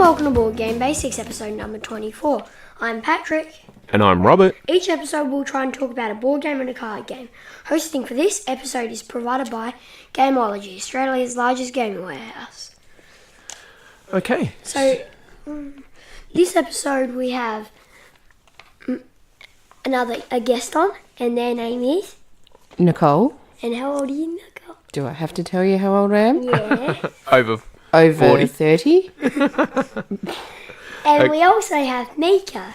welcome to Board Game Basics, episode number 24. I'm Patrick. And I'm Robert. Each episode we'll try and talk about a board game and a card game. Hosting for this episode is provided by Gameology, Australia's largest gaming warehouse. Okay. So, this episode we have a guest on, and their name is... Nicole. And how old are you, Nicole? Do I have to tell you how old I am? Yeah. Over 30. And we also have Mika.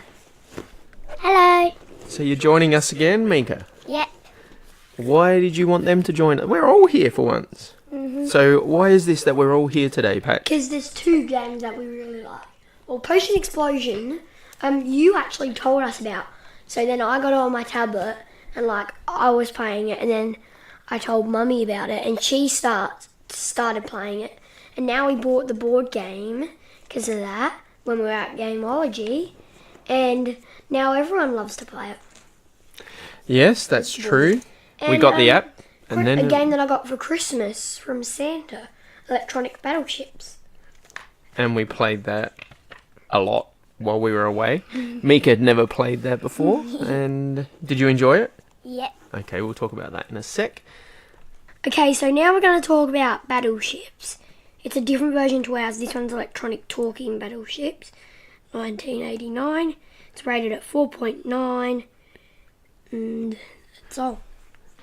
Hello. So you're joining us again, Mika? Yeah. Why did you want them to join us? We're all here for once. Mm-hmm. So why is this that we're all here today, Pat? Because there's two games that we really like. Well, Potion Explosion, you actually told us about. So then I got it on my tablet and I was playing it, and then I told Mummy about it, and she started playing it. And now we bought the board game because of that when we were at Gameology, and now everyone loves to play it. Yes, that's true. And, we got the app, and then a game that I got for Christmas from Santa, electronic battleships. And we played that a lot while we were away. Mika had never played that before, and did you enjoy it? Yeah. Okay, we'll talk about that in a sec. Okay, so now we're going to talk about Battleships. It's a different version to ours. This one's electronic talking Battleships, 1989. It's rated at 4.9, and that's all.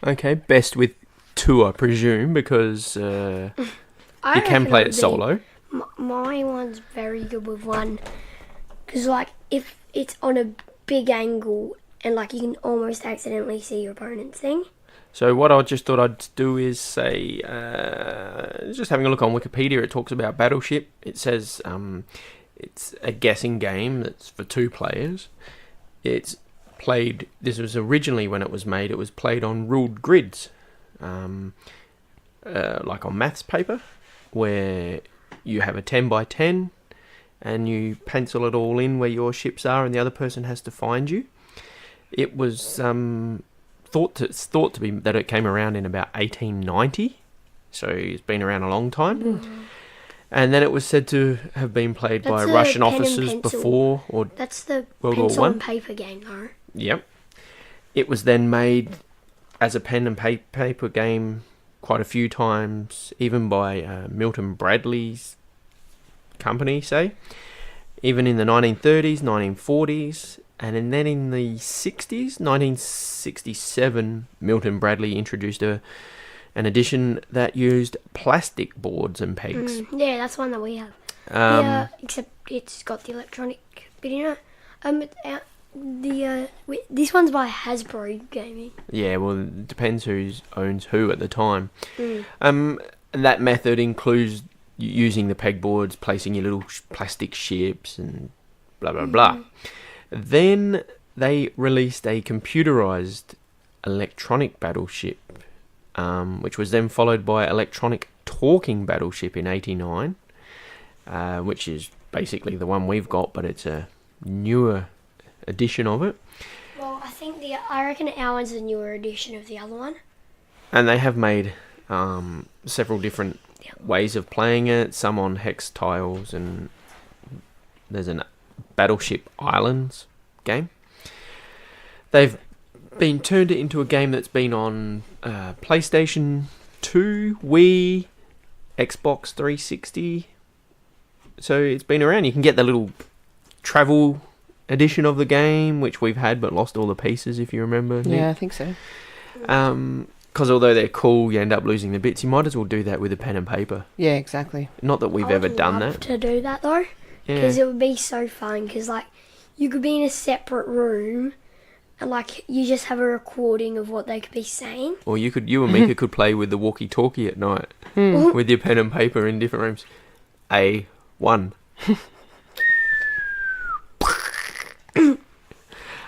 Okay, best with two, I presume, because you can play it solo. My one's very good with one, because if it's on a big angle and you can almost accidentally see your opponent's thing. So what I just thought I'd do is say, just having a look on Wikipedia, it talks about Battleship. It says it's a guessing game that's for two players. It's played, this was originally when it was made, it was played on ruled grids, like on maths paper, where you have a 10 by 10 and you pencil it all in where your ships are and the other person has to find you. It was thought to be that it came around in about 1890, so it's been around a long time. Mm. And then it was said to have been played by Russian officers before, or that's the World War pencil I. and paper game, though. Yep. It was then made as a pen and paper game quite a few times, even by Milton Bradley's company, say. Even in the 1930s, 1940s, and then in the 60s, 1967, Milton Bradley introduced an edition that used plastic boards and pegs. Yeah, that's one that we have. Except it's got the electronic bit in it. This one's by Hasbro Gaming. Yeah, well, it depends who owns who at the time. And that method includes using the pegboards, placing your little plastic ships and blah, blah, blah. Then they released a computerized electronic battleship, which was then followed by electronic talking battleship in 89, which is basically the one we've got, but it's a newer edition of it. Well, I reckon our one's a newer edition of the other one. And they have made several different ways of playing it, some on hex tiles, and there's an Battleship Islands game. They've been turned it into a game that's been on PlayStation 2, Wii, Xbox 360. So it's been around. You can get the little travel edition of the game, which we've had but lost all the pieces, if you remember. Yeah, I think so. Because although they're cool, you end up losing the bits. You might as well do that with a pen and paper. Yeah, exactly. Not that we've ever done that. To do that though, because it would be so fun. Because you could be in a separate room, and you just have a recording of what they could be saying. Or you and Mika could play with the walkie-talkie at night with your pen and paper in different rooms. A1.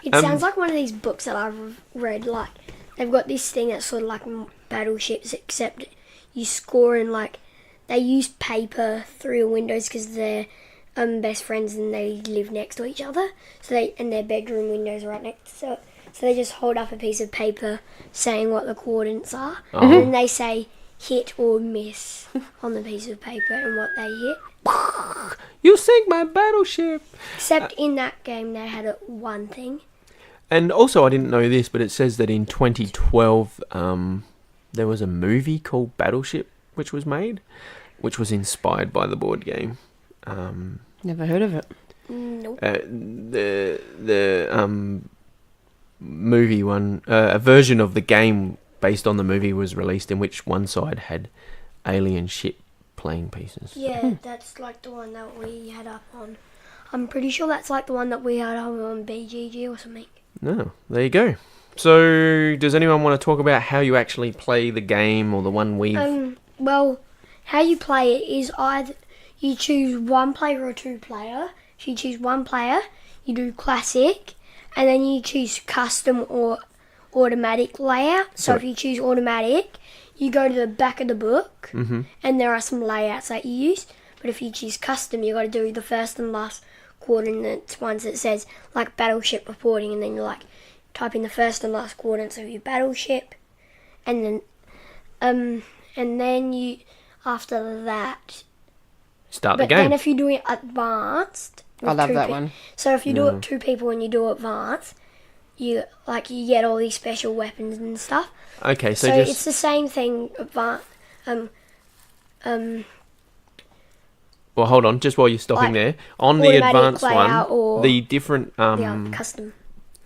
It sounds like one of these books that I've read. They've got this thing that's sort of like battleships, except you score in they use paper through windows because they're best friends and they live next to each other. And their bedroom windows are right next to it. So they just hold up a piece of paper saying what the coordinates are, and then they say hit or miss on the piece of paper and what they hit. You sink my battleship. Except in that game, they had one thing. And also, I didn't know this, but it says that in 2012, there was a movie called Battleship, which was made, which was inspired by the board game. Never heard of it. Nope. The movie one, a version of the game based on the movie was released, in which one side had alien ship playing pieces. Yeah, that's like the one that we had up on. I'm pretty sure that's like the one that we had up on BGG or something. No, there you go. So, does anyone want to talk about how you actually play the game, or the one we've... Well, how you play it is either you choose one player or two player. If you choose one player, you do classic, and then you choose custom or automatic layout. So if you choose automatic, you go to the back of the book, and there are some layouts that you use. But if you choose custom, you got to do the first and last coordinates ones that says like battleship reporting, and then you like type in the first and last coordinates of your battleship, and then you after that Start the but game. then if you do it advanced, I love that one. So if you do it 2 people and you do advanced, you get all these special weapons and stuff. Okay, so it's just... the same thing. Well, hold on, just while you're stopping like there. On the automatic advanced layout one, or the different custom.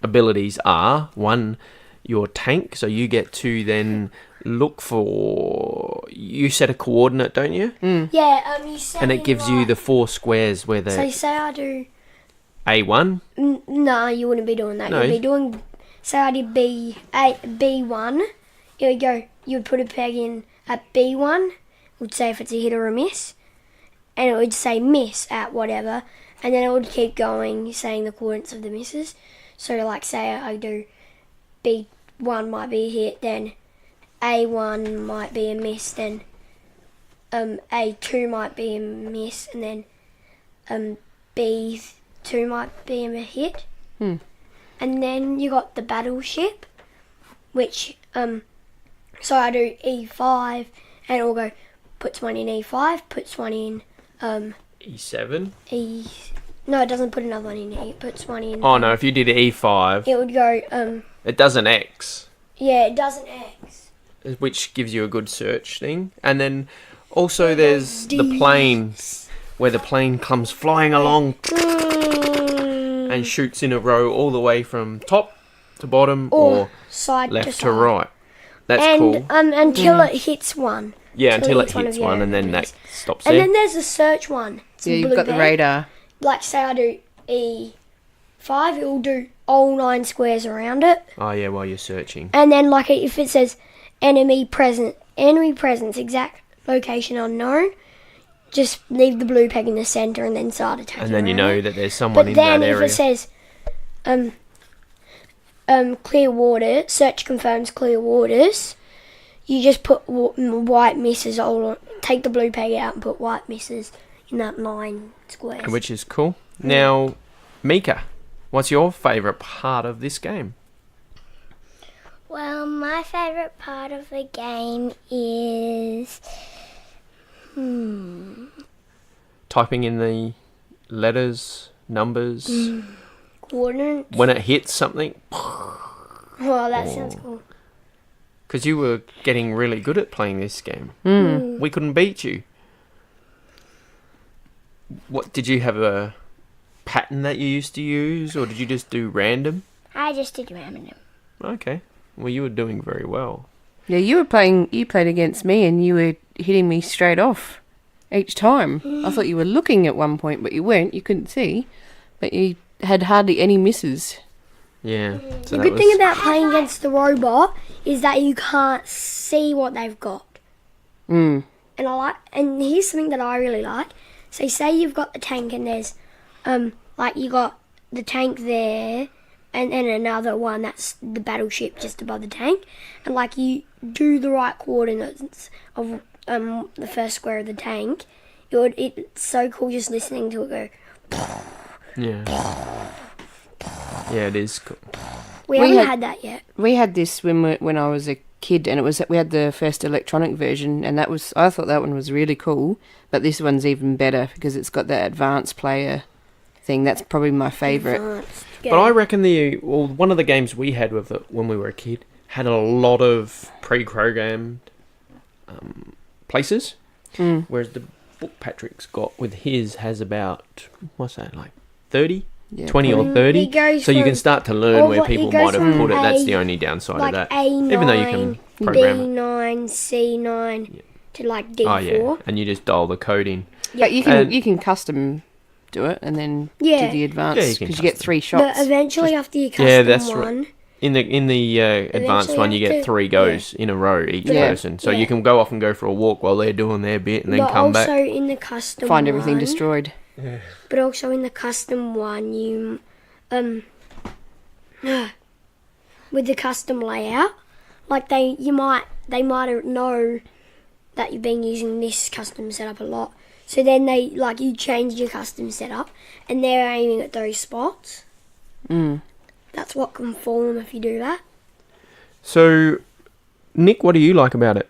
abilities are, one, your tank, so you get to then look for... You set a coordinate, don't you? Yeah, you set And it gives you the 4 squares where So the say I do... A1. No, you wouldn't be doing that. No. You'd be doing... Say I did B1. You would go... You would put a peg in at B1. It would say if it's a hit or a miss. And it would say miss at whatever. And then it would keep going, saying the coordinates of the misses. So like say I do B1 might be a hit, then A1 might be a miss, then A2 might be a miss, and then B2 might be a hit. And then you got the battleship, which so I do E5, and it'll go puts one in E5, puts one in E7. No, it doesn't put another one in. It puts one in. Oh no, if you did E5, It would go it does an X, yeah, it does an X. which gives you a good search thing. And then also there's the plane, where the plane comes flying along and shoots in a row all the way from top to bottom or side left to to side. right. That's And cool. until it hits one. Yeah, until it one hits of your one, and then enemies. that stops And there. then there's the search one. It's Yeah, a you've blue got the bag. radar. Like say I do E5, it will do all 9 squares around it. Oh yeah, while you're searching. And then like if it says enemy presence, exact location unknown, just leave the blue peg in the center and then start attacking. And then you around know it. that there's someone But in then that if area. it says clear water, search confirms clear waters, you just put white misses all on, take the blue peg out and put white misses in that 9 squares. Which is cool. Now, Mika, what's your favourite part of this game? Well, my favourite part of the game is... Typing in the letters, numbers, Coordinates. when it hits something. Oh, that sounds cool. Because you were getting really good at playing this game. We couldn't beat you. What, did you have a pattern that you used to use, or did you just do random? I just did random. Okay. Well, you were doing very well. Yeah, you played against me and you were hitting me straight off each time. I thought you were looking at one point, but you weren't. You couldn't see. But you had hardly any misses. Yeah. So The good thing about playing against the robot is that you can't see what they've got. And here's something that I really like. So say you've got the tank and there's like you got the tank there and then another one that's the battleship just above the tank, and like you do the right coordinates of the first square of the tank, it's so cool just listening to it go. Yeah. Yeah, it is cool. We We haven't had- had that yet. We had this when I was a kid, and we had the first electronic version, and I thought that one was really cool. But this one's even better because it's got that advanced player thing. That's probably my favourite. But I reckon one of the games we had with it when we were a kid had a lot of pre-programmed places, whereas the book Patrick's got with his has about, what's that, like 30? Yeah, 20 or 30, so you can start to learn where people might have put it. That's the only downside of that. A9, even though you can program it. B9, C9 to like D4. Oh yeah, and you just dial the code in. Yeah, you can custom do it and then do the advanced because you get 3 shots. But eventually after you custom one... Right. In the advanced one, you get 3 goes in a row each person. So you can go off and go for a walk while they're doing their bit and then come back. But also in the custom Find everything destroyed. Yeah. But also in the custom one, you with the custom layout, like they might know that you've been using this custom setup a lot. So then you change your custom setup, and they're aiming at those spots. That's what can form if you do that. So, Nick, what do you like about it?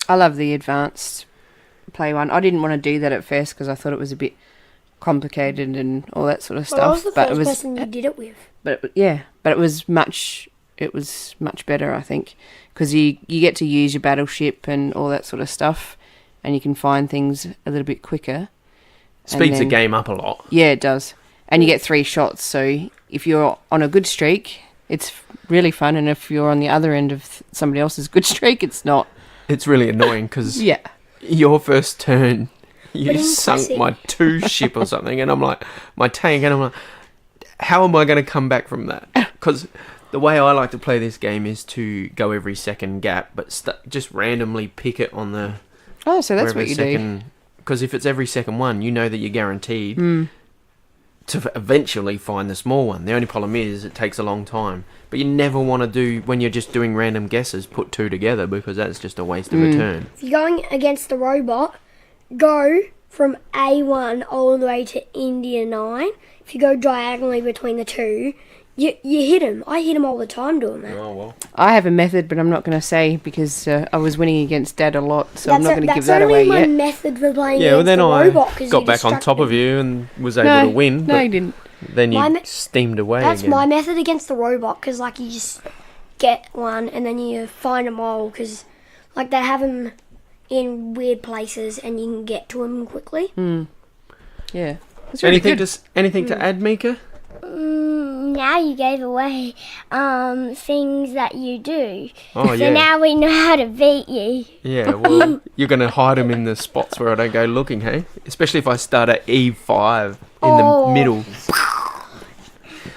I love the advanced play one. I didn't want to do that at first because I thought it was a bit complicated and all that sort of stuff. I was the first person you did it with. But it was much better, I think, because you get to use your battleship and all that sort of stuff, and you can find things a little bit quicker. Speeds the game up a lot. Yeah, it does. And you get 3 shots, so if you're on a good streak, it's really fun, and if you're on the other end of somebody else's good streak, it's not. It's really annoying because yeah. Your first turn, you sunk my 2 ship or something, and I'm like, my tank, and I'm like, how am I going to come back from that? Because the way I like to play this game is to go every second gap, but just randomly pick it on the... Oh, so that's what you do. Because if it's every second one, you know that you're guaranteed to eventually find the small one. The only problem is it takes a long time. But you never want to do, when you're just doing random guesses, put 2 together, because that's just a waste of a turn. If you're going against the robot, go from A1 all the way to India 9. If you go diagonally between the 2, you hit him. I hit him all the time doing that. Oh, well. I have a method, but I'm not going to say because I was winning against Dad a lot, so I'm not going to give that away yet. That's only my method for playing against the robot. I got back on top of you and was able to win. No, you didn't. Then you steamed away That's again. my method against the robot, because you just get one and then you find them all, because they have them in weird places and you can get to them quickly. Yeah. Really anything to add, Mika? Now you gave away things that you do. Oh, so now we know how to beat you. Yeah, well, you're going to hide them in the spots where I don't go looking, hey? Especially if I start at E5 in the middle.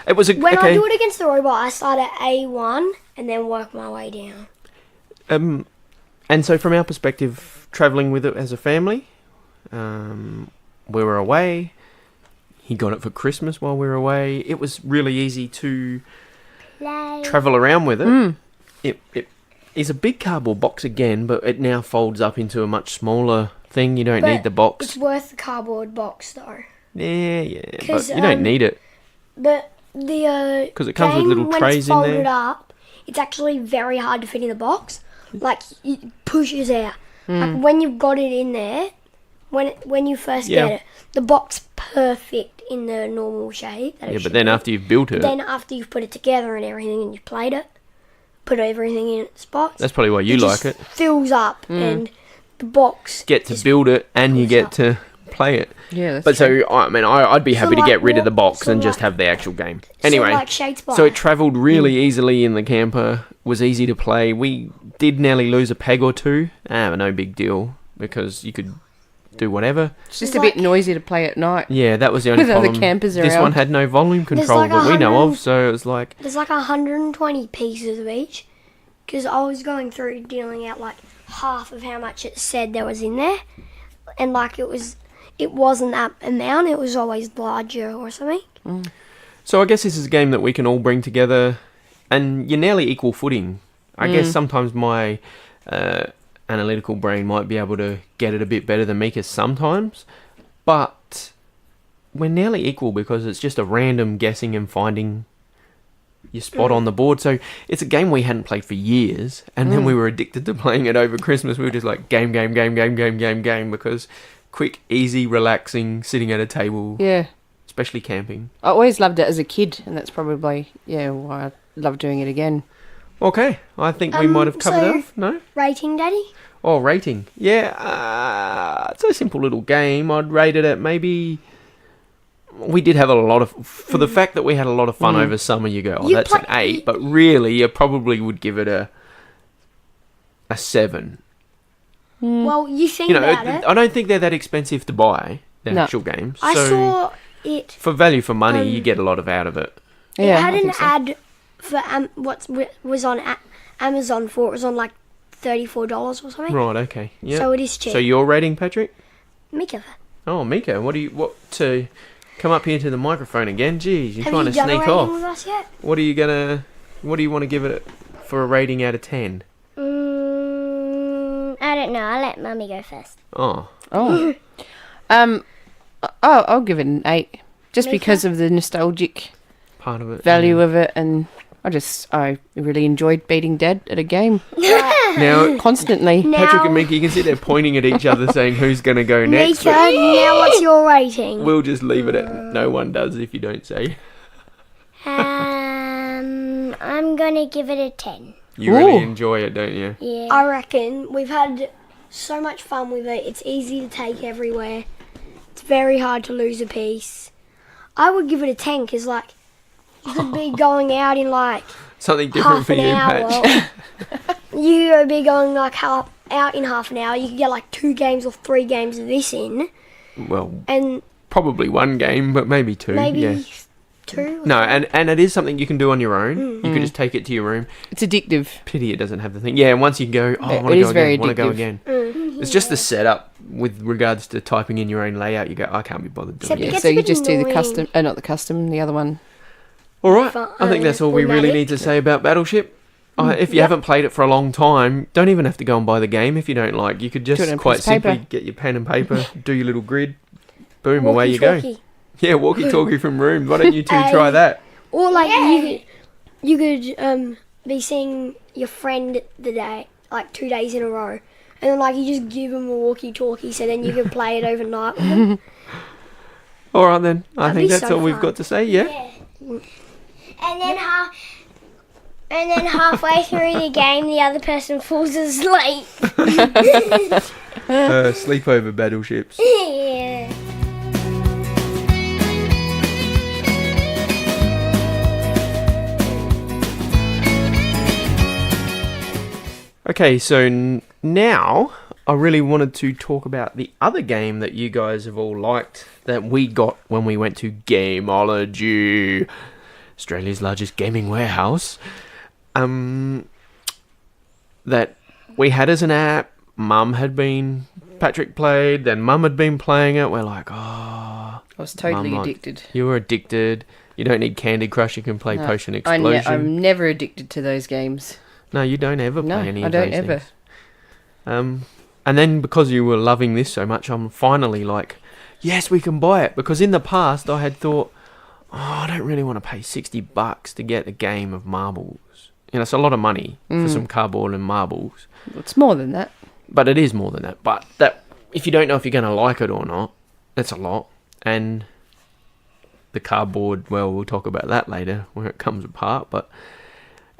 It was When I do it against the robot, I start at A1 and then work my way down. And so from our perspective, travelling with it as a family, we were away. He got it for Christmas while we were away. It was really easy to travel around with it. It is a big cardboard box again, but it now folds up into a much smaller thing. You don't need the box. It's worth the cardboard box, though. Yeah, but you don't need it. But because it comes with little trays in there. When it's folded up, it's actually very hard to fit in the box. It pushes out. When you've got it in there, when you first get it, the box perfect in the normal shape. But then after you've built it, then after you've put it together and everything, and you've played it, put everything in its spots. That's probably why you like it. Fills up, and the box get to build it, and you get to play it. Yeah, that's true. So I'd be happy to get rid of the box and just have the actual game. Anyway, so it travelled really easily in the camper. Was easy to play. We did nearly lose a peg or 2. No big deal, because you could do whatever. It's just a bit noisy to play at night. Yeah, that was the only problem. With other campers around. This one had no volume control that we know of, so it was like... There's 120 pieces of each, because I was going through dealing out half of how much it said there was in there, and it wasn't that amount, it was always larger or something. So I guess this is a game that we can all bring together, and you're nearly equal footing. I guess sometimes my analytical brain might be able to get it a bit better than Mika sometimes, but we're nearly equal because it's just a random guessing and finding your spot on the board. So it's a game we hadn't played for years, and then we were addicted to playing it over Christmas. We were just like game because quick, easy, relaxing, sitting at a table, Yeah. especially camping. I always loved it as a kid, and that's probably, why I love doing it again. Okay, I think we might have covered so- it off. No? Rating, Daddy? Oh, rating. Yeah, it's a simple little game. I'd rate it at maybe... We did have a lot of... For the fact that we had a lot of fun over summer, you go, You that's an 8. But really, you probably would give it a 7. Well, you think You know, about it. I don't think they're that expensive to buy, the No. actual games. I So saw it. for value for money, you get a lot of out of it. Yeah, It had I an think so. ad for what was on Amazon for. It was on like $34 or something. Right, okay. Yeah. So it is cheap. So your rating, Patrick? Mika, Oh, Mika, to come up here to the microphone again? Geez, you're have trying you to done a sneak rating off. with us yet? What do you want to give it for a rating out of 10? I don't know. I'll let Mummy go first. Oh, Oh. I'll give it an 8. Just Me because of the nostalgic part of it. value yeah. of it, and I really enjoyed beating Dad at a game Now, constantly. Patrick Now- and Mika, you can sit there pointing at each other saying who's going to go next. Mika, but now what's your rating? we'll just leave it at no one does if you don't say. I'm gonna give it a 10. You really Ooh. enjoy it, don't you? Yeah. I reckon we've had so much fun with it. It's easy to take everywhere. It's very hard to lose a piece. I would give it a 10 because, like, you could be going out in, like, Something different half for an you, hour. Patch. You could be going, like, out in half an hour. You could get, like, 2 games or 3 games of this in. Well, And probably 1 game, but maybe 2. maybe yeah. 2. No, and it is something you can do on your own. You could just take it to your room. It's addictive. Pity it doesn't have the thing. Yeah, and once you go, oh, I It want to is go very again, want to go addictive. again. Mm. It's just the setup with regards to typing in your own layout. You go, I can't be bothered doing Except it. it Yeah, gets so a you bit just do the annoying. custom, not the custom, the other one. All right, But, I think that's all we really automatic. need to say about Battleship. If you Yep. haven't played it for a long time, don't even have to go and buy the game if you don't like. You could Do it just on a quite piece of simply paper. get your pen and paper, do your little grid, boom, away you go. Walkie-talkie. Yeah, walkie-talkie from rooms. Why don't you two Hey. try that? Or like Yeah. you could be seeing your friend the day, like 2 days in a row, and then like you just give them a walkie-talkie, so then you can play it overnight with them. All right then. I That'd think be that's so all we've fun. got to say. Yeah. And then halfway through the game, the other person falls asleep. Sleepover battleships. Yeah. Okay, so now I really wanted to talk about the other game that you guys have all liked that we got when we went to Gameology, Australia's largest gaming warehouse. That we had as an app. Patrick played, then Mum had been playing it. We're like, oh, I was totally Mum, like, addicted. you were addicted. You don't need Candy Crush. You can play No, Potion Explosion. I'm never addicted to those games. No, you don't ever No, play any I of don't those ever. things. And then because you were loving this so much, I'm finally like, yes, we can buy it. Because in the past, I had thought, oh, I don't really want to pay $60 to get a game of marbles. You know, it's a lot of money for some cardboard and marbles. It's more than that. But it is more than that. But that, if you don't know if you're going to like it or not, that's a lot. And the cardboard, well, we'll talk about that later where it comes apart. But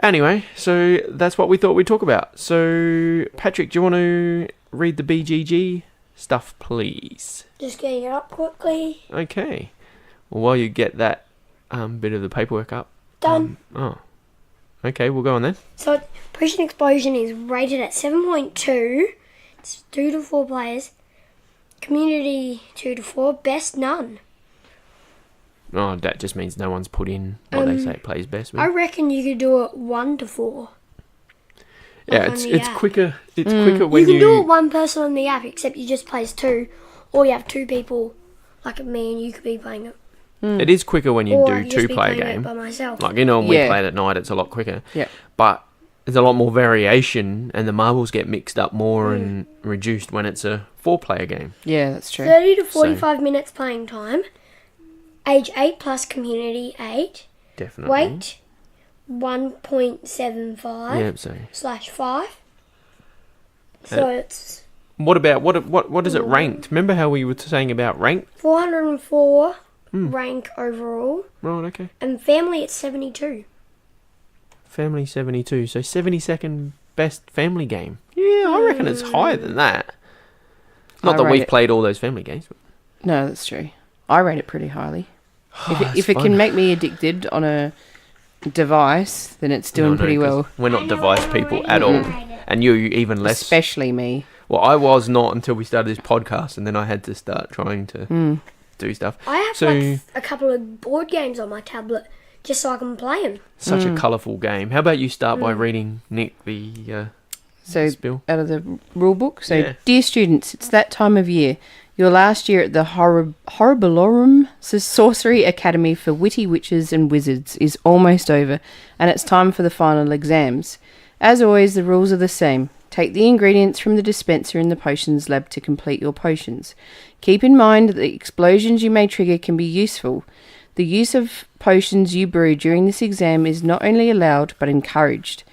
anyway, so that's what we thought we'd talk about. So, Patrick, do you want to read the BGG stuff, please? Just getting it up quickly. Okay. Well, while you get that bit of the paperwork up. Done. Okay, we'll go on then. So Potion Explosion is rated at 7.2. It's 2 to 4 players. Community 2 to 4. Best none. Oh, that just means no one's put in what they say it plays best with. I reckon you could do it 1 to 4. Yeah, on it's the it's app. quicker. It's quicker when You can do it 1 person on the app, except you just plays 2, or you have 2 people, like me and you could be playing it, It is quicker when you or do I could just be 2-player playing it game. by myself. Like, you know, when we Yeah. play it at night, it's a lot quicker. Yeah. But there's a lot more variation, and the marbles get mixed up more and reduced when it's a 4-player game. Yeah, that's true. 30 to 45 minutes playing time. Age 8 plus community 8. Definitely. Weight 1.75 Yeah, so /5. So it's what about what is it ranked? Remember how we were saying about ranked? 404 rank overall. Right, okay. And family, it's 72. Family 72, so 72nd best family game. Yeah, I reckon it's higher than that. Not I that rate we've it- played all those family games. But No, that's true. I rate it pretty highly. it's If it fun. can make me addicted on a device, then it's doing No, pretty 'cause well. We're not device people at all, and you even less. Especially me. Well, I was not until we started this podcast, and then I had to start trying to do stuff. I have So- like a couple of board games on my tablet just so I can play them. Such a colourful game. How about you start by reading Nick the So spiel? out of the rule book. So, Yeah. dear students, it's that time of year. Your last year at the Horribalorum Sorcery Academy for Witty Witches and Wizards is almost over, and it's time for the final exams. As always, the rules are the same. Take the ingredients from the dispenser in the potions lab to complete your potions. Keep in mind that the explosions you may trigger can be useful. The use of potions you brew during this exam is not only allowed but encouraged.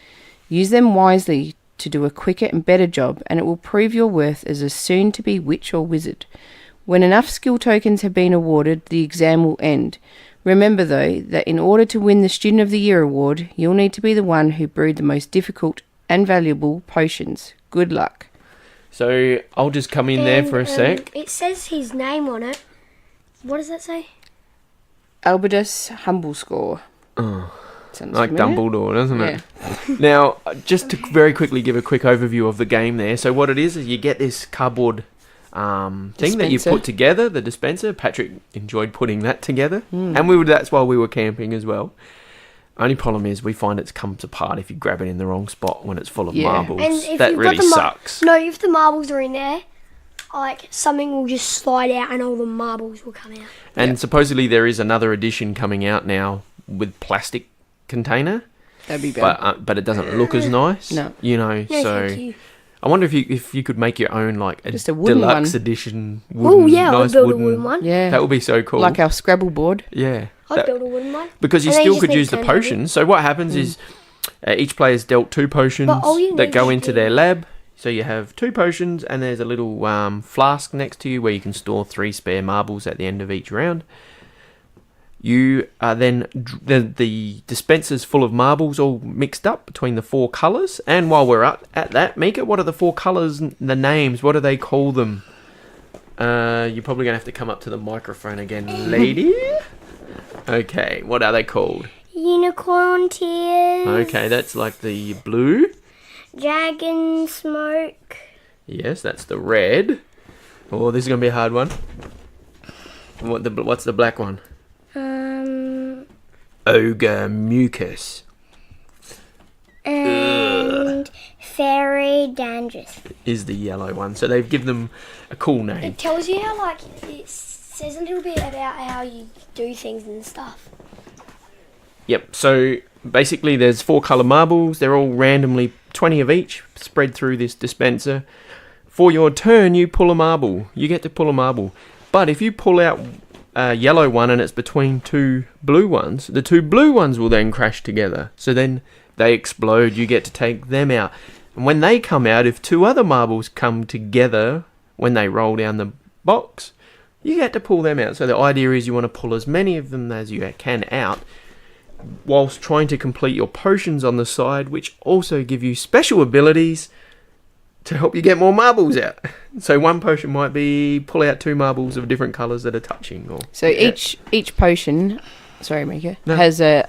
Use them wisely to do a quicker and better job, and it will prove your worth as a soon-to-be witch or wizard. When enough skill tokens have been awarded, the exam will end. Remember, though, that in order to win the Student of the Year award, you'll need to be the one who brewed the most difficult and valuable potions. Good luck. So I'll just come in there for a sec. It says his name on it. What does that say? Albedus Humblescore. Sounds Like familiar. Dumbledore, doesn't Yeah. it? Now, just to very quickly give a quick overview of the game there. So what it is you get this cardboard thing that you Dispenser. put together, the dispenser. Patrick enjoyed putting that together. And that's while we were camping as well. Only problem is we find it comes apart if you grab it in the wrong spot when it's full of Yeah. marbles. And if That you've really got the sucks. No, if the marbles are in there, like something will just slide out and all the marbles will come out. And supposedly there is another edition coming out now with plastic container, That'd be bad. but it doesn't look as nice. No. You know, No, so thank you. I wonder if you could make your own like Just a wooden deluxe one. edition. Oh Wooden, yeah, I'd nice build a wooden one. Yeah. That would be so cool. Like our Scrabble board. yeah. I'd That- build a wooden one. because you And then you still just could need use the to turn it over. potions. So what happens is each player's dealt 2 potions But all you that need go is into the- their lab. So you have 2 potions, and there's a little flask next to you where you can store 3 spare marbles at the end of each round. You are then the dispenser's full of marbles all mixed up between the 4 colours. And while we're at that, Mika, what are the 4 colours? The names? What do they call them? You're probably gonna have to come up to the microphone again, lady. Okay, what are they called? Unicorn tears. Okay, that's like the blue. Dragon smoke. Yes, that's the red. Oh, this is gonna be a hard one. What's the black one? Ogre mucus. And fairy dandruff. Is the yellow one. So they've given them a cool name. It tells you how like it says a little bit about how you do things and stuff. Yep. So basically, there's 4 color marbles. They're all randomly 20 of each, spread through this dispenser. For your turn, you pull a marble. You get to pull a marble. But if you pull out a yellow one and it's between 2 blue ones, the 2 blue ones will then crash together. So then they explode. You get to take them out. And when they come out, if 2 other marbles come together when they roll down the box, you get to pull them out. So the idea is you want to pull as many of them as you can out, whilst trying to complete your potions on the side, which also give you special abilities to help you get more marbles out. So one potion might be pull out 2 marbles of different colours that are touching. Or So each potion, sorry, Mika, No. has a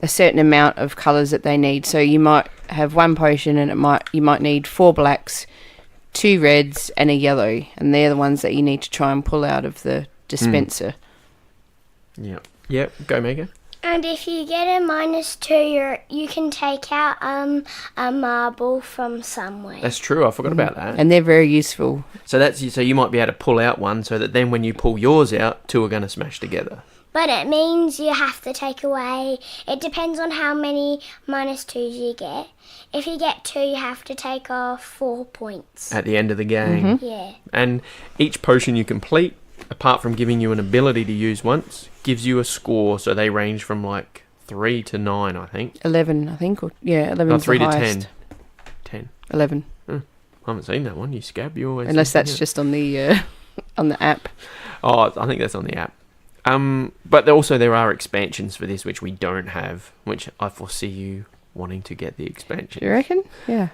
certain amount of colours that they need. So you might have one potion, and you might need 4 blacks, 2 reds, and a yellow, and they're the ones that you need to try and pull out of the dispenser. Yep, go Mega. And if you get a -2, you can take out a marble from somewhere. That's true. I forgot about that. And they're very useful. So you might be able to pull out one, so that then when you pull yours out, 2 are going to smash together. But it means you have to take away. It depends on how many -2s you get. If you get 2, you have to take off 4 points. At the end of the game. Yeah. And each potion you complete, apart from giving you an ability to use once, gives you a score. So they range from like 3 to 9, I think. 11, I think. 11 No, is 3 the to highest. 10. 10. 11. I haven't seen that one. You scab. You always. Unless seem to that's get it. just on the on the app. Oh, I think that's on the app. But there are expansions for this which we don't have, which I foresee you wanting to get the expansion. Do you reckon? Yeah.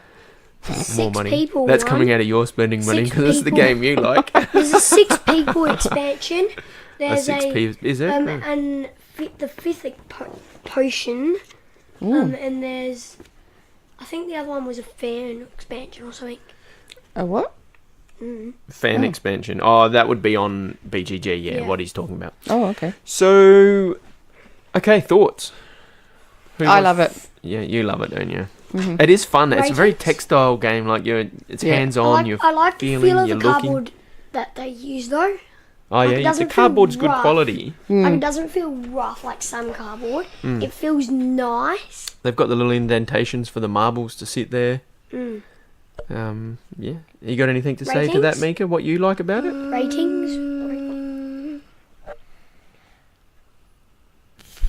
More money. people That's one. coming out of your spending money 6 because it's the people. game you like. There's a 6 people expansion. A There's 6p, is there? and the 5th potion. And there's, I think the other one was a fan expansion or something. A what? Fan expansion. Oh, that would be on BGG, Yeah. what he's talking about. Oh, okay. So, okay, thoughts? I love it. Yeah, you love it, don't you? It is fun. It's a very Ratings? textile game. Like it's Yeah. hands-on. You're I like the feeling. feel of You're the looking. cardboard that they use though. Oh like, it yeah, the doesn't feel cardboard's good rough. quality. Like, it doesn't feel rough like some cardboard. It feels nice. They've got the little indentations for the marbles to sit there. Yeah. You got anything to say to that, Ratings? Mika? What you like about it? Ratings.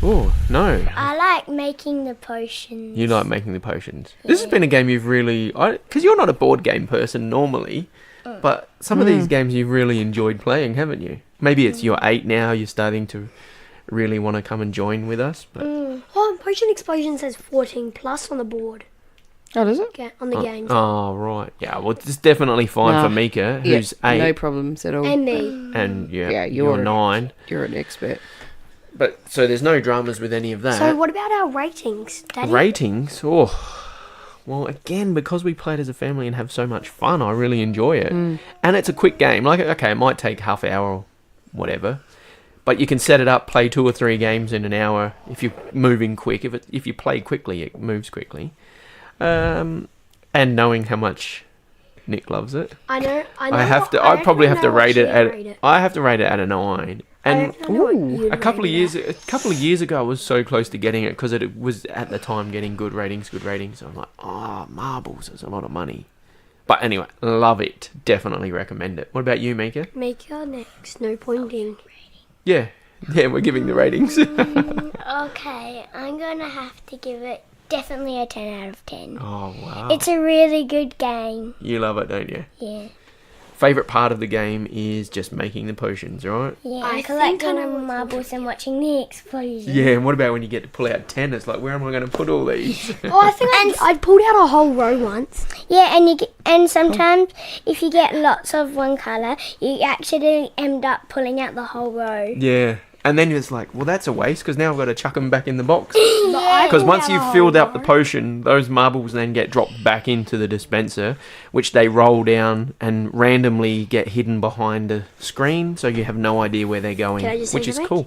Oh no. I like making the potions. You like making the potions. This has been a game you've really... Because you're not a board game person normally, but some of these games you've really enjoyed playing, haven't you? Maybe it's you're 8 now, you're starting to really want to come and join with us. But Oh, Potion Explosion says 14 plus on the board. Oh, does it? On the games. Oh, right. Yeah, well, it's definitely fine Nah. for Mika, who's 8, No problems at all. And me. and Yeah, you're you're- 9. You're an expert. But so there's no dramas with any of that. So what about our ratings, Daddy? Ratings? Oh, well, again, because we play it as a family and have so much fun, I really enjoy it. And it's a quick game. Like, okay, it might take half hour or whatever, but you can set it up, play 2 or 3 games in an hour if you're moving quick. If you play quickly, it moves quickly. And knowing how much Nick loves it, I know. I probably have to rate it at. I have to rate it at a 9. And a couple of years ago, I was so close to getting it because it was at the time getting good ratings. So I'm like, oh, marbles, that's a lot of money. But anyway, love it. Definitely recommend it. What about you, Mika? Mika next. No pointing. Yeah, we're giving the ratings. Okay, I'm gonna have to give it definitely a 10 out of 10. Oh wow, It's a really good game. you love it, don't you? Yeah. Favorite part of the game is just making the potions, right? Yeah, I and think I collecting know the what's marbles and watching the explosion. Yeah, and what about when you get to pull out 10? It's like, where am I going to put all these? Oh, I think I pulled out a whole row once. Yeah, and sometimes if you get lots of one colour, you actually end up pulling out the whole row. Yeah. And then it's like, well, that's a waste because now I've got to chuck them back in the box. Because Because once you've filled up the potion, those marbles then get dropped back into the dispenser, which they roll down and randomly get hidden behind a screen, so you have no idea where they're going, Can I just say which is something?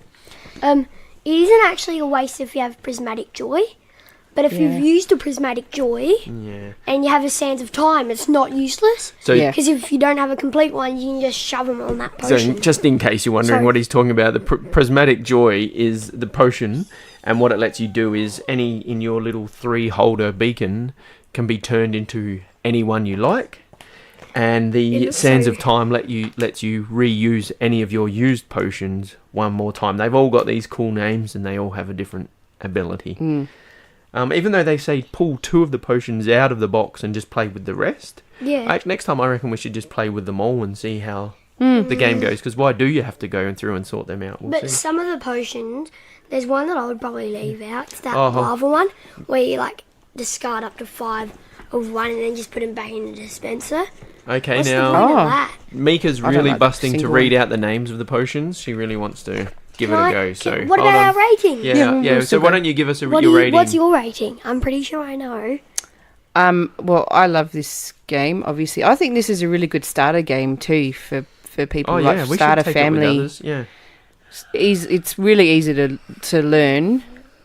cool. It isn't actually a waste if you have Prismatic Joy, but if you've used a Prismatic Joy Yeah. and you have a Sands of Time, it's not useless. So, Yeah. Because if you don't have a complete one, you can just shove them on that so potion. just in case you're wondering Sorry. what he's talking about, the Prismatic Joy is the potion, and what it lets you do is any in your little 3-holder beacon can be turned into any one you like. And the It looks Sands so- of Time lets you reuse any of your used potions one more time. They've all got these cool names and they all have a different ability. Even though they say pull 2 of the potions out of the box and just play with the rest. Yeah. Next time I reckon we should just play with them all and see how the game goes. Because why do you have to go through and sort them out? We'll But see. some of the potions, there's one that I would probably leave out. It's that Uh-huh. lava one where you like discard up to 5 of one and then just put them back in the dispenser. Okay, What's now the point Oh. of that? Mika's I don't really like the busting to single read one. out the names of the potions. She really wants to give Can it I- a go. So what hold about on. our rating? Yeah. we'll So why don't you give us your rating? What's your rating? I'm pretty sure I know. Well, I love this game. Obviously, I think this is a really good starter game too for people Oh like yeah, we start should a take it with family. others. Yeah. It's really easy to learn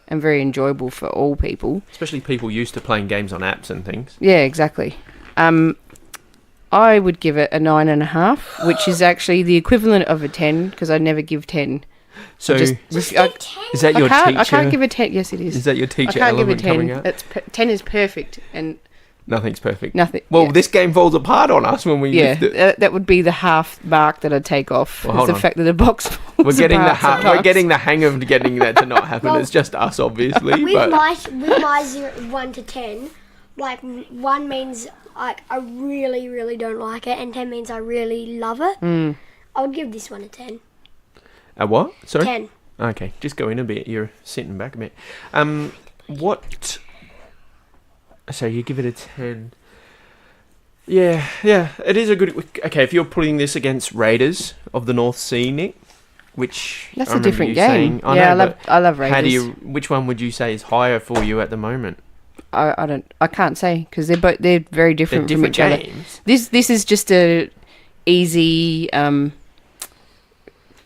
and very enjoyable for all people. Especially people used to playing games on apps and things. Yeah, exactly. I would give it a 9.5, which is actually the equivalent of a 10 because I never give 10. So Just is that your I teacher? can't give a 10. Yes, it is. Is that your I teacher can't give a element coming 10. out? 10 is perfect, and Nothing's perfect. Nothing. Well, yeah. this game falls apart on us when we Yeah, lift it. that would be the half mark that I'd take off. Well, Is hold the on. fact that the box falls We're getting apart we're sometimes. getting the hang of getting that to not happen. Well, It's just us, obviously. With But my 1 to 10, like 1 means like I really, really don't like it, and 10 means I really love it. I would give this one a 10. a what? Sorry. 10. Okay, just go in a bit. You're sitting back a bit. What? So you give it a 10. Yeah, it is a good. Okay, if you're putting this against Raiders of the North Sea, Nick, which That's I a remember different you game. saying- I Yeah, know, I love but Raiders. how do you? Which one would you say is higher for you at the moment? I can't say because they're very They're different from different each other. games. This is just a easy.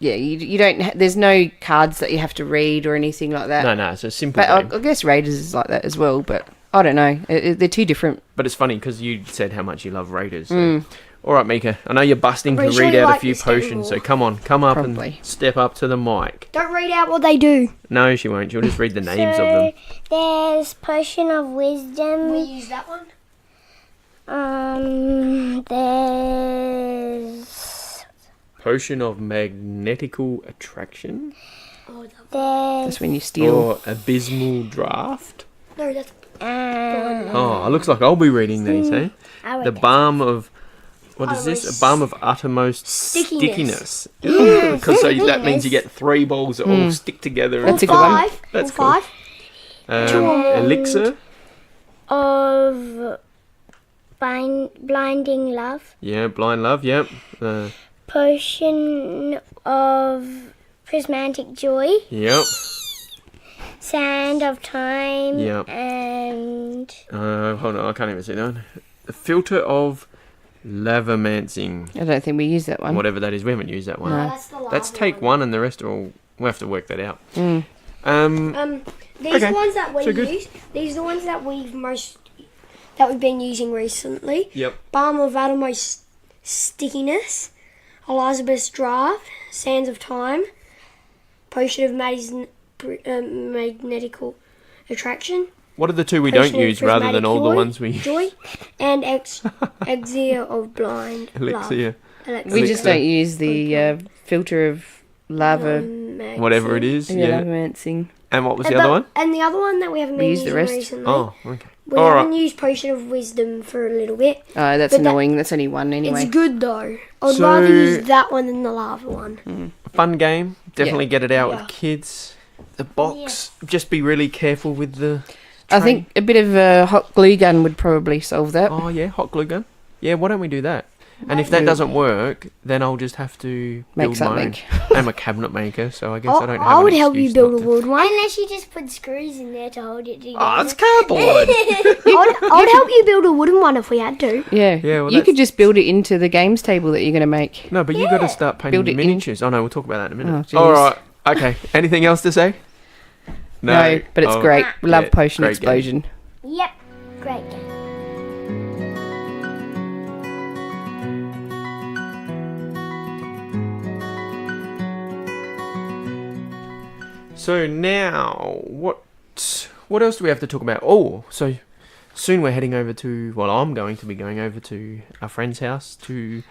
Yeah, you don't. There's no cards that you have to read or anything like that. No, it's a simple But game. I guess Raiders is like that as well. But I don't know. They're two different. But it's funny because you said how much you love Raiders. So. All right, Mika. I know you're busting to pretty sure read you out a like few this game potions, more. so come on, come up Probably. and step up to the mic. Don't read out what they do. No, she won't. She'll just read the names of them. There's Potion of Wisdom. use that one. There's Potion of Magnetical Attraction Oh, That's when you steal. or Abysmal Draft. no, that's Oh, it looks like I'll be reading these, eh? I The would Balm of... What is this? A Balm of Uttermost Stickiness. Stickiness. Because so that means you get 3 balls that all stick together. That's a and good one. 5. That's Or cool. 5. Elixir. of Blinding Love. Yeah, Blind Love, yep. Potion of Prismatic Joy. Yep. Sand of Time. Yep. And Hold on, I can't even see that one. The Filter of Lavamancy. I don't think we use that one. Whatever that is, we haven't used that one. No. That's the Let's lava take one and the rest are all... We'll have to work that out. Mm. These Okay, are ones that we so good. use. These are the ones that we've been using recently. Yep. Balm of Uttermost Stickiness, Elizabeth's Draft, Sands of Time, Potion of Magnetical Attraction, What are the 2 we Potion don't of use rather than all the Prismatic ones we use? Joy, and Exia of Blind Elixir. Love. We just Elixir. don't use the filter of lava. Whatever it is, yeah. Lavamancy. And what was the other one? And the other one that we haven't been use the using rest? recently. Oh, okay. We All haven't right. used Potion of Wisdom for a little bit. Oh, that's But that- annoying. That's only one anyway. It's good though. I'd So- rather use that one than the lava one. Fun game. Definitely get it out Yeah. with kids. The box. Just be really careful with the... I think a bit of a hot glue gun would probably solve that. Oh, yeah, hot glue gun. Yeah, why don't we do that? And if that Yeah. doesn't work, then I'll just have to Make build my own. something. I'm a cabinet maker, so I guess I don't have I an would help you excuse build not a to. wood one. unless you just put screws in there to hold it together. Oh, it's cardboard. I'd help you build a wooden one if we had to. Yeah. Yeah, well, you that's- could just build it into the games table that you're going to make. No, but you got to start painting Build the it in. miniatures. Oh, no, we'll talk about that in a minute. Oh, All jeez. right. Okay. Anything else to say? No, but it's Oh, great. Love yeah, Potion great game. Explosion. Yep, great game. So now, what else do we have to talk about? Oh, so soon we're heading over to... Well, I'm going to be going over to our friend's house to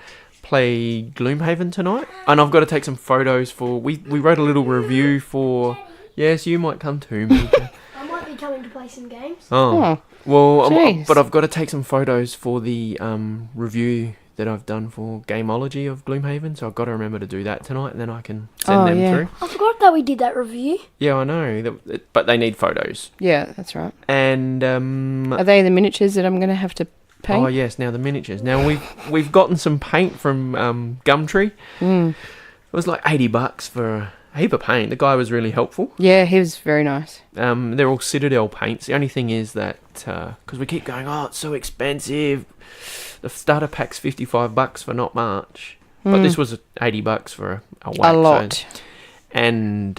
play Gloomhaven tonight. And I've got to take some photos for... We wrote a little review for... Yes, you might come too, Mika. I might be coming to play some games. Oh, Well, Jeez. but I've got to take some photos for the review that I've done for Gameology of Gloomhaven, so I've got to remember to do that tonight, and then I can send Oh, them yeah. through. I forgot that we did that review. Yeah, I know, but they need photos. yeah, that's right. And Are they the miniatures that I'm going to have to paint? oh yes, now the miniatures. Now we've gotten some paint from Gumtree. Mm. It was like $80 for a heap of paint. The guy was really helpful. Yeah, he was very nice. They're all Citadel paints. The only thing is that because we keep going, oh, it's so expensive. The starter pack's $55 for not much, but this was $80 for a whack. A lot. So, and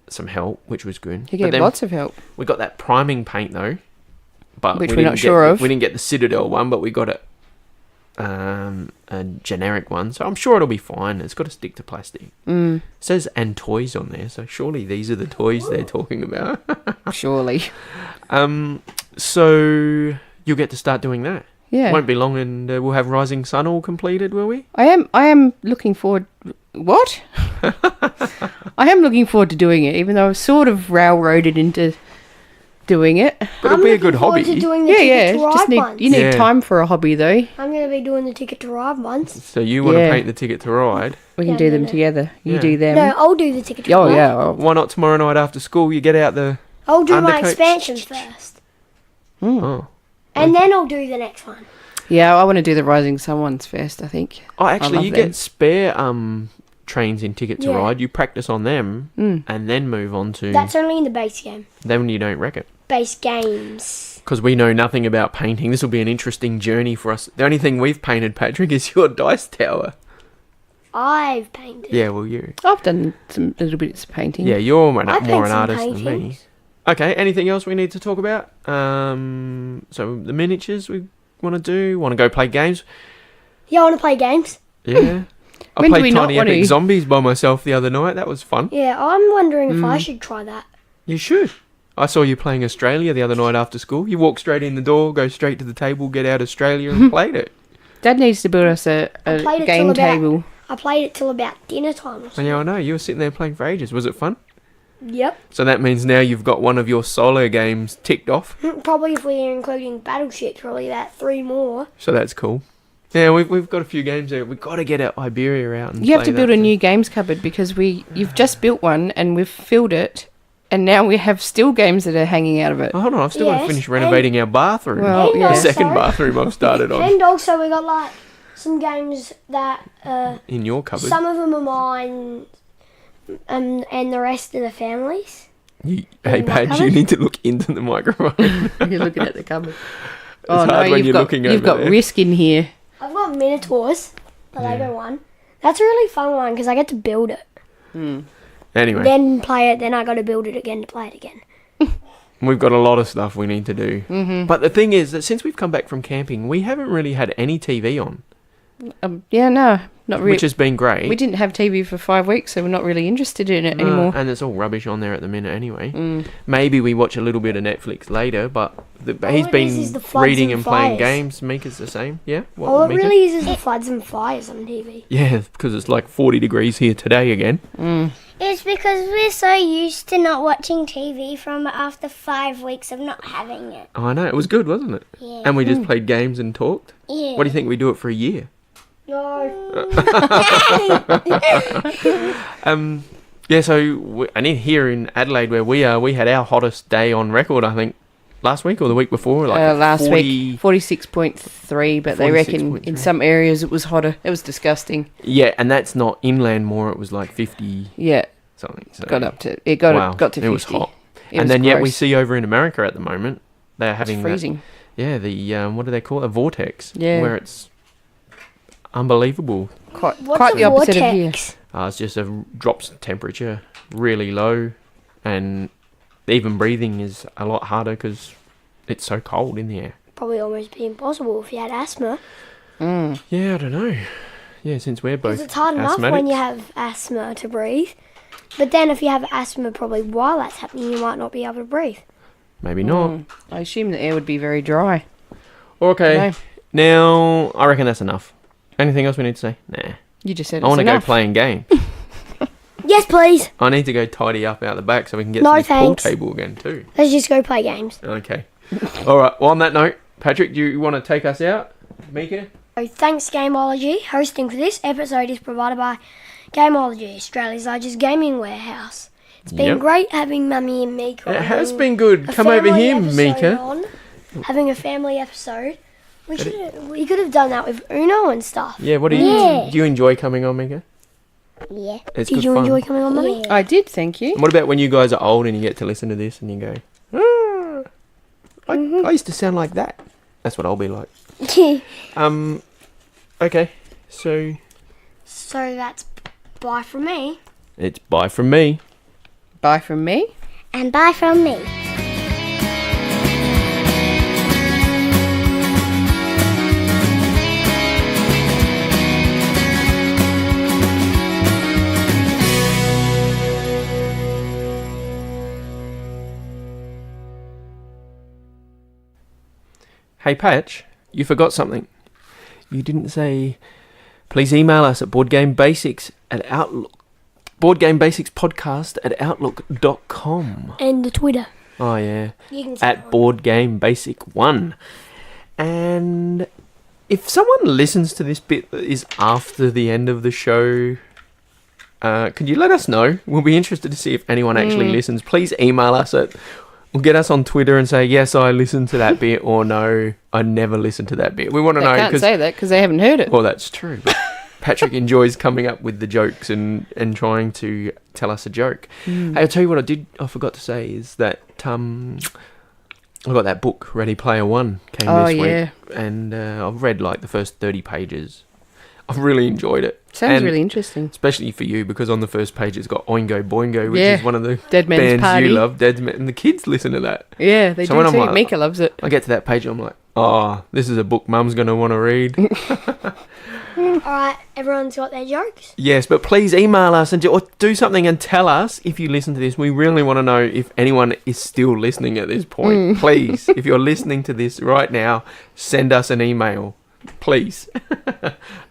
some help, which was good. You But get then lots of help. we got that priming paint though, but Which we we're didn't not sure get, of. We didn't get the Citadel one, but we got a generic one. So I'm sure it'll be fine. It's got to stick to plastic. Mm, It says and toys on there, so surely these are the toys they're talking about. surely. So you'll get to start doing that. Yeah. Won't be long, and we'll have Rising Sun all completed, will we? I am looking forward. What? I am looking forward to doing it, even though I've sort of railroaded into doing it. But it'll be a good looking forward hobby. to doing the Yeah, ticket to just ride need ones. you need Yeah. time for a hobby though. I'm going to be doing the ticket to ride ones. So you want to Yeah. paint the Ticket to Ride? We can Yeah, do no, them no. together. You Yeah. do them. No, I'll do the ticket to Oh ride. yeah. I'll- Why not tomorrow night after school? You get out the. I'll do my Undercoat. expansion first. Oh. And then I'll do the next one. Yeah, I want to do the Rising Sun ones first. I think. Oh, actually, love you them. get spare trains in Ticket to Yeah. Ride. You practice on them, and then move on to. That's only in the base game. Then you don't wreck it. Base games. Because we know nothing about painting. This will be an interesting journey for us. The only thing we've painted, Patrick, is your dice tower. I've painted. Yeah, well, you. I've done some little bits of painting. Yeah, you're more I an paint some artist than me. paintings. Okay, anything else we need to talk about? So the miniatures we want to do. Want to go play games? Yeah, I want to play games. Yeah. I When do we played not Tiny want Epic to? Zombies by myself the other night. That was fun. Yeah, I'm wondering if I should try that. You should. I saw you playing Australia the other night after school. You walk straight in the door, go straight to the table, get out Australia and played it. Dad needs to build us a played it game till about- table. I played it till about dinner time or And something. yeah, I know. You were sitting there playing for ages. Was it fun? Yep. So that means now you've got one of your solo games ticked off. Probably if we're including Battleships, probably about 3 more. So that's cool. Yeah, we've got a few games there. We've got to get our Iberia out and You have play to build that a too. new games cupboard because you've just built one and we've filled it, and now we have still games that are hanging out of it. Oh, hold on, I've still got to Yes, finish renovating our bathroom. Well, And yeah. The also- second bathroom I've started on And also we got like some games that in your cupboard. some of them are mine, and the rest of the families. Hey, in my Badge, you cupboard. need to look into the microphone. You're looking at the cupboard. hard when you're looking you've over got there. Risk in here. I've got Minotaurs, the Lego one. That's a really fun one because I get to build it, Anyway, then play it, then I got to build it again to play it again. we've got a lot of stuff we need to do. But the thing is that since we've come back from camping, we haven't really had any TV on, Yeah, no, not really. which has been great. We didn't have TV for 5 weeks, so we're not really interested in it anymore. And it's all rubbish on there at the minute anyway. Maybe we watch a little bit of Netflix later, but he's it been is the floods reading and and playing fires. games. Mika's the same. Yeah? What, All it Mika? really is the floods and fires on TV. Yeah, because it's like 40 degrees here today again. It's because we're so used to not watching TV from after 5 weeks of not having it. Oh, I know. It was good, wasn't it? Yeah. And we just played games and talked. Yeah. What do you think we do it for a year? No. Yeah, so and here in Adelaide where we are, we had our hottest day on record, I think, last week or the week before. Like Last 40 week, 46.3, but they reckon 46.3. in some areas it was hotter. It was disgusting. Yeah, and that's not inland more. It was like 50 Yeah, something. So got up to it. Got wow, got to 50. it was hot. It And was then yet we gross. see over in America at the moment they're It's having that- freezing. yeah, the what do they call it? A vortex. Yeah. Where it's unbelievable. Quite What's the a opposite of here. vortex? It's just a drops temperature really low, and even breathing is a lot harder because it's so cold in the air. Probably almost be impossible if you had asthma. Yeah, I don't know. Yeah, since we're both Because it's hard enough when asthmatics. you have asthma to breathe. But then if you have asthma, probably while that's happening, you might not be able to breathe. Maybe not. I assume the air would be very dry. Okay, No. now I reckon that's enough. Anything else we need to say? Nah. You just said I want to go enough. playing game. Yes, please. I need to go tidy up out the back so we can get No, to this pool thanks. table again too. Let's just go play games. Okay. All right. Well, on that note, Patrick, do you want to take us out? Mika? So thanks, Gameology. Hosting for this episode is provided by Gameology, Australia's largest gaming warehouse. It's been Yep. great having Mummy and Mika. It has having been good. a Come over family here, episode Mika. on, having a family episode. We could have done that with Uno and stuff. Yeah. What do you Yeah. do? You enjoy coming on, Mika? Yeah. It's Did good you fun. enjoy coming on, Mummy? Yeah. I did, thank you. And what about when you guys are old and you get to listen to this and you go, I used to sound like that. That's what I'll be like. Okay. So So that's bye from me. it's bye from me. Bye from me. And bye from me. Hey, Patch, you forgot something. You didn't say... Please email us at boardgamebasicspodcast@outlook.com. And the Twitter. Oh, yeah. You can say At BoardGameBasic1. And if someone listens to this bit that is after the end of the show, could you let us know? We'll be interested to see if anyone actually listens. Please email us or get us on Twitter and say, yes, I listened to that bit, or no, I never listened to that bit. We want to know. They can't say that because they haven't heard it. Well, that's true. But Patrick enjoys coming up with the jokes and trying to tell us a joke. Hey, I'll tell you what I forgot to say is that I got that book, Ready Player One, came this week. And I've read like the first 30 pages. I've really enjoyed it. Sounds really interesting. Especially for you, because on the first page it's got Oingo Boingo, which is one of the Dead Man's bands Party. you love. Dead Man, and the kids listen to that. Yeah, they So do when I'm too. like- Mika loves it. I get to that page and I'm like, oh, this is a book Mum's going to want to read. Alright, everyone's got their jokes. Yes, but please email us or do something and tell us if you listen to this. We really want to know if anyone is still listening at this point. Please, if you're listening to this right now, send us an email. Please.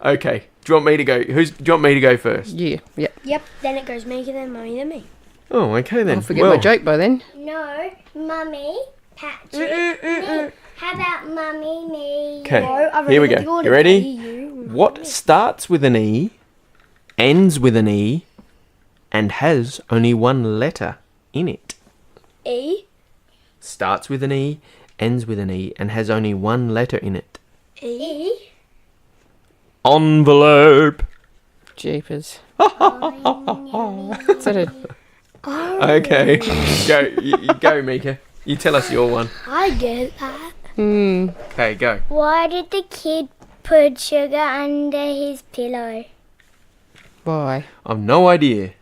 Okay. Do you want me to go? Do you want me to go first? Yeah, yeah. Yep, then it goes Mika, then Mummy, then me. Oh, okay then. I'll forget my joke by then. No, Mummy, Patrick, me. How about Mummy, me? Okay. No, I've Here we already go. got You it. ready? You. What starts with an E, ends with an E, and has only one letter in it? E. Starts with an E, ends with an E, and has only one letter in it. E. Envelope. Jeepers. Is that a... Okay. Go, Mika. You tell us your one. I get that. Okay, go. Why did the kid put sugar under his pillow? Why? I've no idea.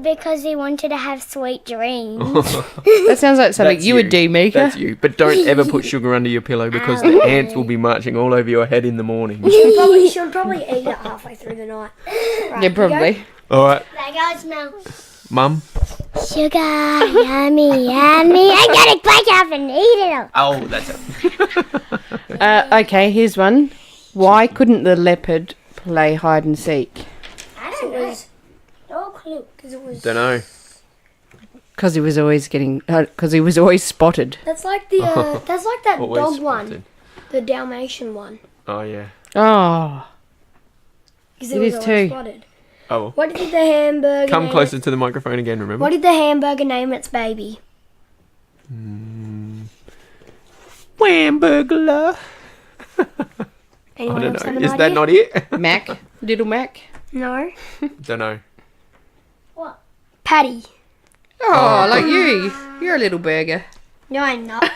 Because he wanted to have sweet dreams. That sounds like something That's you would do, Mika. That's you. But don't ever put sugar under your pillow because the ants will be marching all over your head in the morning. She'll probably eat it halfway through the night. Right, Yeah, probably. All right, There goes now. Mum. Sugar, yummy, yummy. I gotta bite off and eat it all. Oh, that's it. Okay, here's one. Why couldn't the leopard play hide and seek? I don't know. No clue. Because it was. Don't know. Because he was always because he was always spotted. That's like the. That's like that Always dog one, spotted. the Dalmatian one. Oh yeah. Oh, Because It it was is always too. spotted. Oh. What did the hamburger? Come name closer to the microphone again. Remember. What did the hamburger name its baby? Whamburglar. Anyone I don't else have know. an Is idea? that not it? Mac, little Mac. No. Don't know. What? Patty. Oh, like you. You're a little burger. No, I'm not.